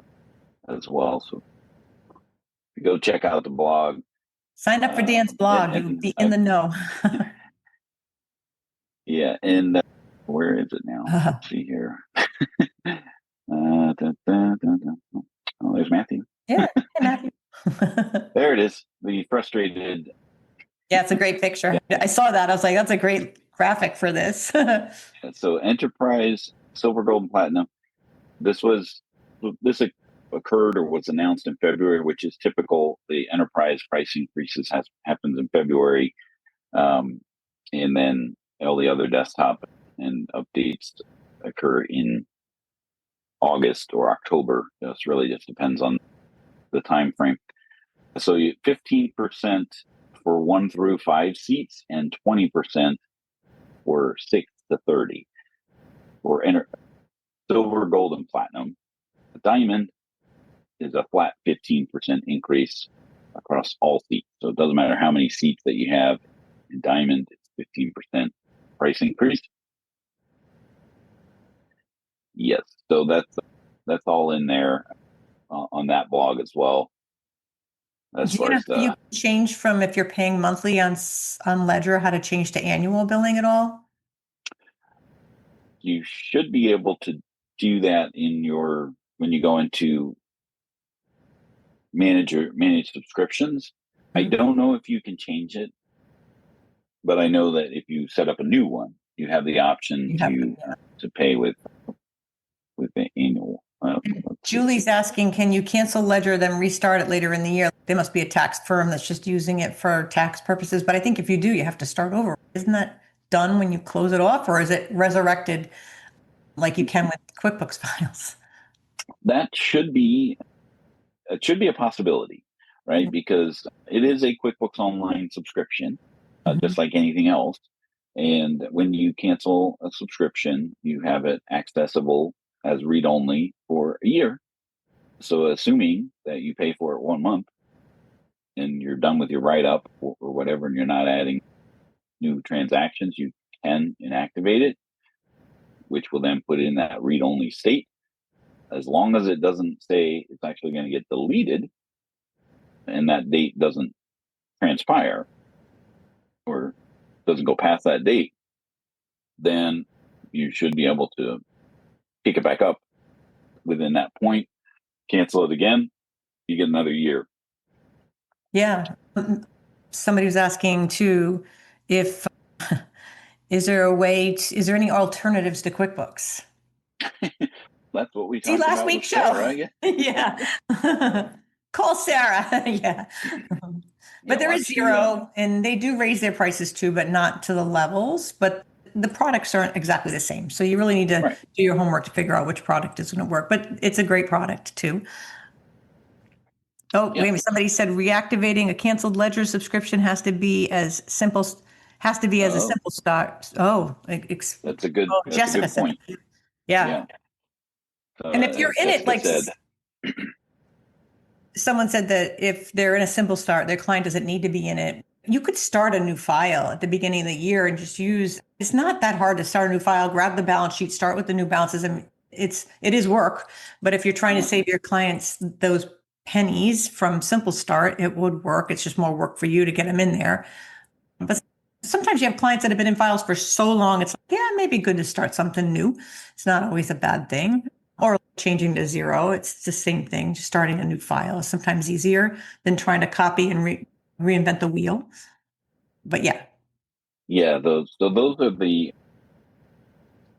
as well. So go check out the blog. Sign up for Dan's blog. You'll be in the know. Yeah, and where is it now? Let's see here. Oh, there's Matthew. Yeah, hey, Matthew. There it is. The frustrated. Yeah, it's a great picture. Yeah. I saw that. I was like, that's a great graphic for this. So Enterprise, Silver, Gold, and Platinum. This occurred or was announced in February, which is typical. The Enterprise price increases happens in February. And then all the other desktop and updates occur in August or October. It really just depends on the time frame. So 15% for 1 through 5 seats and 20% for 6 to 30 for silver, gold, and platinum. The diamond is a flat 15% increase across all seats. So it doesn't matter how many seats that you have. In diamond, it's 15% price increase. Yes, so that's all in there on that blog as well. As Do far as you change from, if you're paying monthly on Ledger, how to change to annual billing at all? You should be able to do that when you go into manage subscriptions. I don't know if you can change it, but I know that if you set up a new one, you have the option to pay with the annual. Julie's asking, can you cancel Ledger, then restart it later in the year? There must be a tax firm that's just using it for tax purposes. But I think if you do, you have to start over. Isn't that done when you close it off, or is it resurrected like you can with QuickBooks files? It should be a possibility, right? Because it is a QuickBooks Online subscription, just like anything else. And when you cancel a subscription, you have it accessible as read-only for a year. So assuming that you pay for it 1 month and you're done with your write-up or whatever, and you're not adding new transactions, you can inactivate it, which will then put it in that read-only state. As long as it doesn't say it's actually going to get deleted and that date doesn't transpire or doesn't go past that date, then you should be able to pick it back up within that point, cancel it again, you get another year. Yeah. Somebody was asking too, is there any alternatives to QuickBooks? That's what we talked about last week's show. Sarah, Yeah. Call Sarah. Yeah. But there is Xero, and they do raise their prices too, but not to the levels. But the products aren't exactly the same. So you really need to do your homework to figure out which product is going to work. But it's a great product too. Oh, wait a minute. Somebody said reactivating a canceled Ledger subscription has to be as a simple start. Oh, that's a good Jessica said point. Yeah. And if you're in Jessica it, like someone said that if they're in a simple start, their client doesn't need to be in it. You could start a new file at the beginning of the year and just it's not that hard to start a new file, grab the balance sheet, start with the new balances. I mean, it is work, but if you're trying to save your clients those pennies from simple start, it would work. It's just more work for you to get them in there. But sometimes you have clients that have been in files for so long, it's like, yeah, it may be good to start something new. It's not always a bad thing. Or changing to Xero, it's the same thing. Just starting a new file is sometimes easier than trying to copy and reinvent the wheel. But yeah. Yeah, those are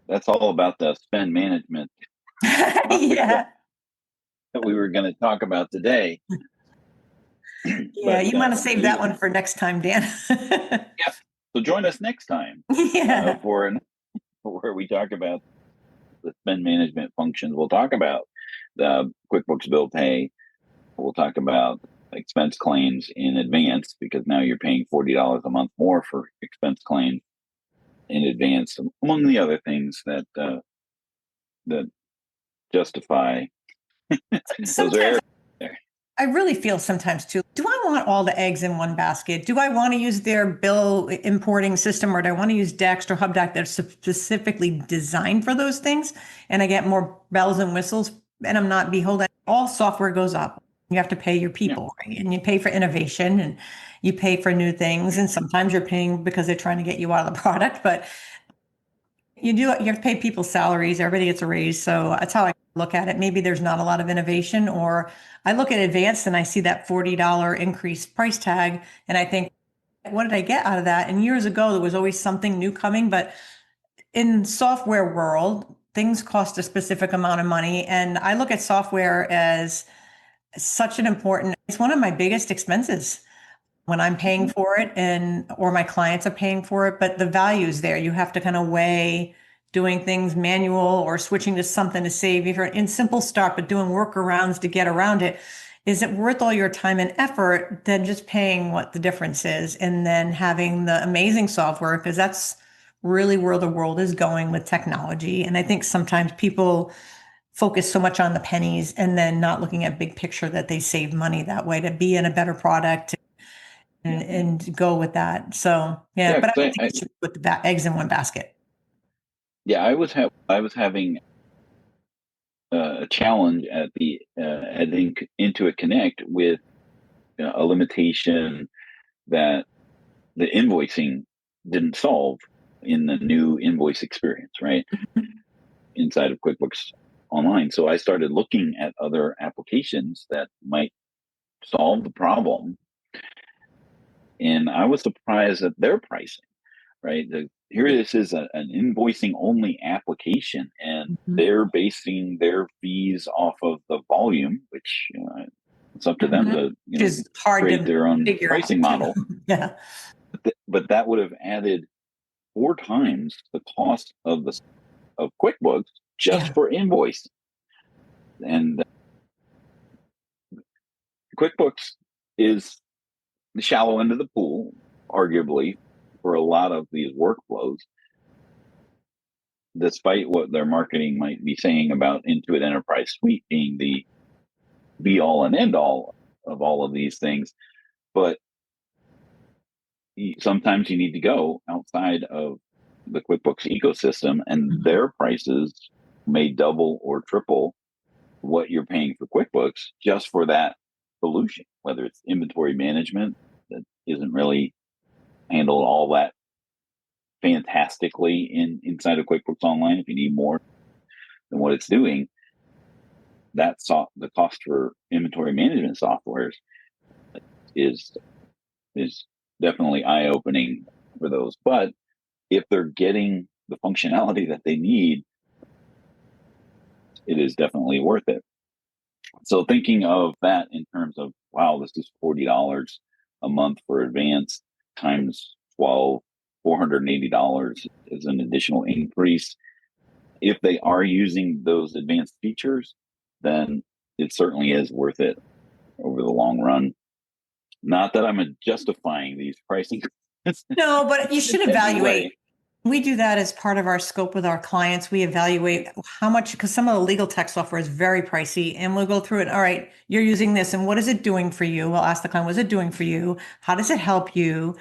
that's all about the spend management. Yeah. That we were going to talk about today. Yeah, you want to save that one for next time, Dan. Yeah. So join us next time for where we talk about the spend management functions. We'll talk about the QuickBooks Bill Pay. We'll talk about expense claims in advance, because now you're paying $40 a month more for expense claims in advance, among the other things that justify. Those are I really feel sometimes too, do I want all the eggs in one basket? Do I want to use their bill importing system, or do I want to use Dext or HubDoc that's specifically designed for those things? And I get more bells and whistles, and I'm not beholden. All software goes up. You have to pay your people, right? And you pay for innovation, and you pay for new things. And sometimes you're paying because they're trying to get you out of the product, but you have to pay people's salaries. Everybody gets a raise. So that's how I look at it. Maybe there's not a lot of innovation, or I look at advanced and I see that $40 increased price tag. And I think, what did I get out of that? And years ago, there was always something new coming, but in software world, things cost a specific amount of money. And I look at software as such an important, it's one of my biggest expenses when I'm paying for it, or my clients are paying for it, but the value is there. You have to kind of weigh doing things manual or switching to something to save, if you're in simple start, but doing workarounds to get around it, is it worth all your time and effort than just paying what the difference is and then having the amazing software? Because that's really where the world is going with technology. And I think sometimes people focus so much on the pennies and then not looking at big picture that they save money that way to be in a better product and go with that. So, yeah, but I don't think you should put the eggs in one basket. Yeah, I was having a challenge at Intuit Connect with a limitation that the invoicing didn't solve in the new invoice experience, right? Inside of QuickBooks Online. So I started looking at other applications that might solve the problem. And I was surprised at their pricing, right? Here this is an invoicing only application, and they're basing their fees off of the volume, which it's up to them to create their own pricing model. Yeah. But that would have added 4 times the cost of QuickBooks just for invoice. And QuickBooks is the shallow end of the pool, arguably, for a lot of these workflows, despite what their marketing might be saying about Intuit Enterprise Suite being the be all and end all of all of these things. But sometimes you need to go outside of the QuickBooks ecosystem, and their prices may double or triple what you're paying for QuickBooks just for that solution, whether it's inventory management that isn't really handled all that fantastically inside of QuickBooks Online. If you need more than what it's doing, the cost for inventory management softwares is definitely eye-opening for those. But if they're getting the functionality that they need, it is definitely worth it. So thinking of that in terms of, wow, this is $40 a month for advanced times 12, $480 is an additional increase. If they are using those advanced features, then it certainly is worth it over the long run. Not that I'm justifying these pricing. No, but you should evaluate. We do that as part of our scope with our clients. We evaluate how much, because some of the legal tech software is very pricey, and we'll go through it. All right, you're using this, and what is it doing for you? We'll ask the client, what is it doing for you? How does it help you?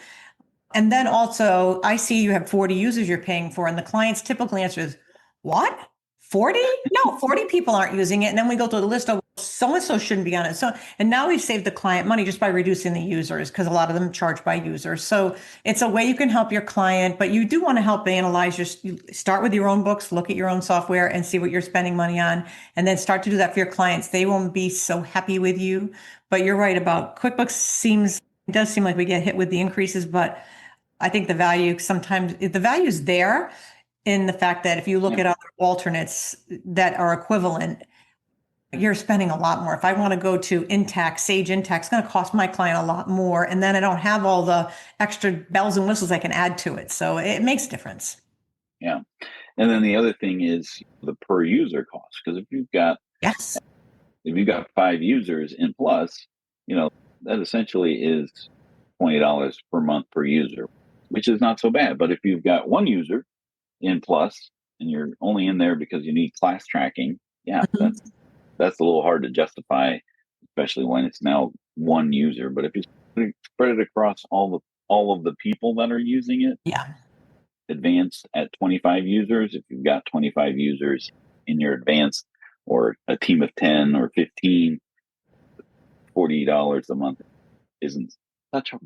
And then also, I see you have 40 users you're paying for, and the client's typical answer is, what? 40? No, 40 people aren't using it. And then we go through the list of so-and-so shouldn't be on it. So, and now we've saved the client money just by reducing the users, because a lot of them charge by users. So it's a way you can help your client, but you do want to help analyze you start with your own books, look at your own software and see what you're spending money on, and then start to do that for your clients. They won't be so happy with you, but you're right about QuickBooks it does seem like we get hit with the increases, but I think the value is there in the fact that if you look at other alternates that are equivalent, you're spending a lot more. If I want to go to Intact, Sage Intact, it's going to cost my client a lot more. And then I don't have all the extra bells and whistles I can add to it. So it makes a difference. Yeah. And then the other thing is the per user cost. Because if you've got 5 users in plus, that essentially is $20 per month per user, which is not so bad. But if you've got 1 user in plus and you're only in there because you need class tracking, that's a little hard to justify, especially when it's now 1 user. But if you spread it across all of the people that are using it, advanced at 25 users, if you've got 25 users in your advanced, or a team of 10 or 15, $40 a month isn't such a,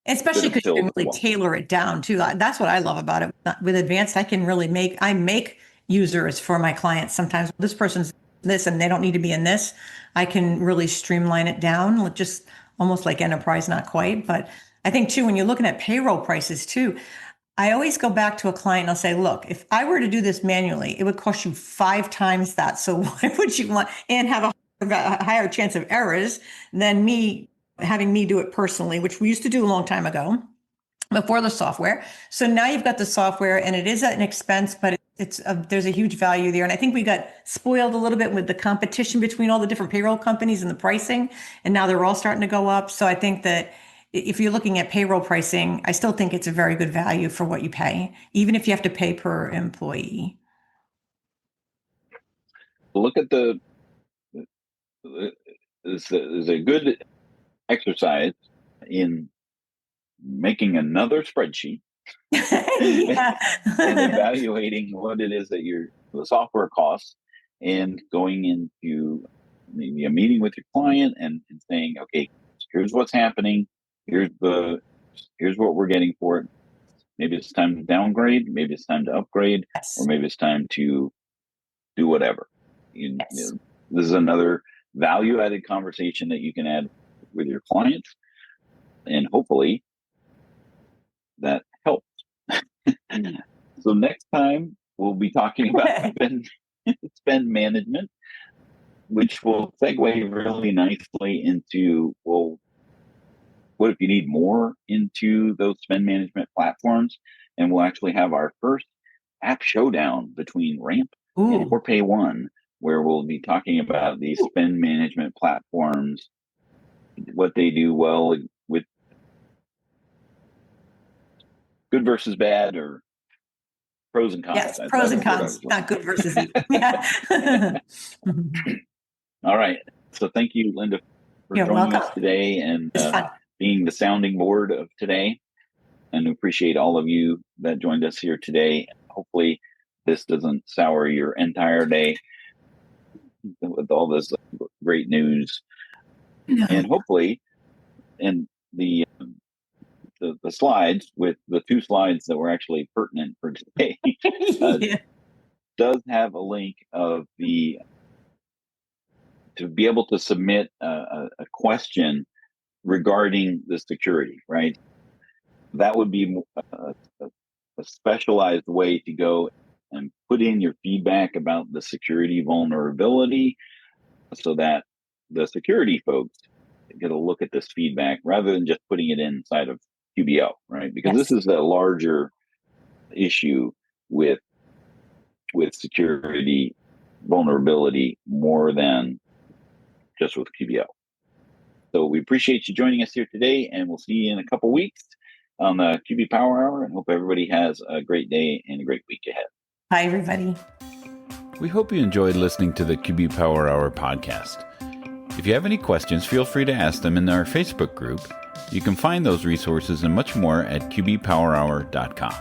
especially because you can really tailor it down too. That's what I love about it. With advanced, I can really make users for my clients. Sometimes this person's this and they don't need to be in this. I can really streamline it down, just almost like enterprise, not quite. But I think too, when you're looking at payroll prices too, I always go back to a client and I'll say, look, if I were to do this manually, it would cost you 5 times that. So why would you want and have a higher chance of errors than having me do it personally, which we used to do a long time ago before the software. So now you've got the software and it is at an expense, but there's a huge value there. And I think we got spoiled a little bit with the competition between all the different payroll companies and the pricing, and now they're all starting to go up. So I think that if you're looking at payroll pricing, I still think it's a very good value for what you pay, even if you have to pay per employee. Look at is a good exercise in making another spreadsheet Yeah. and evaluating what it is that the software costs, and going into maybe a meeting with your client and saying, okay, here's what's happening. Here's what we're getting for it. Maybe it's time to downgrade. Maybe it's time to upgrade, Yes. or maybe it's time to do whatever. Yes. This is another value-added conversation that you can add with your clients, and hopefully that helps. So next time we'll be talking about spend management, which will segue really nicely into, well, what if you need more into those spend management platforms? And we'll actually have our first app showdown between Ramp and Corpay One, where we'll be talking about these spend management platforms, what they do well with good versus bad, or pros and cons. Yes, pros and cons, not good versus evil. Yeah. All right. So thank you, Lynda, for joining us today and being the sounding board of today. And we appreciate all of you that joined us here today. Hopefully this doesn't sour your entire day with all this great news. Yeah. And hopefully, and the slides, with the 2 slides that were actually pertinent for today, does have a link of to be able to submit a question regarding the security, right? That would be a specialized way to go and put in your feedback about the security vulnerability, so that the security folks get a look at this feedback rather than just putting it inside of QBO, right? Because this is a larger issue with security vulnerability more than just with QBO. So we appreciate you joining us here today, and we'll see you in a couple weeks on the QB Power Hour, and hope everybody has a great day and a great week ahead. Bye, everybody. We hope you enjoyed listening to the QB Power Hour podcast. If you have any questions, feel free to ask them in our Facebook group. You can find those resources and much more at qbpowerhour.com.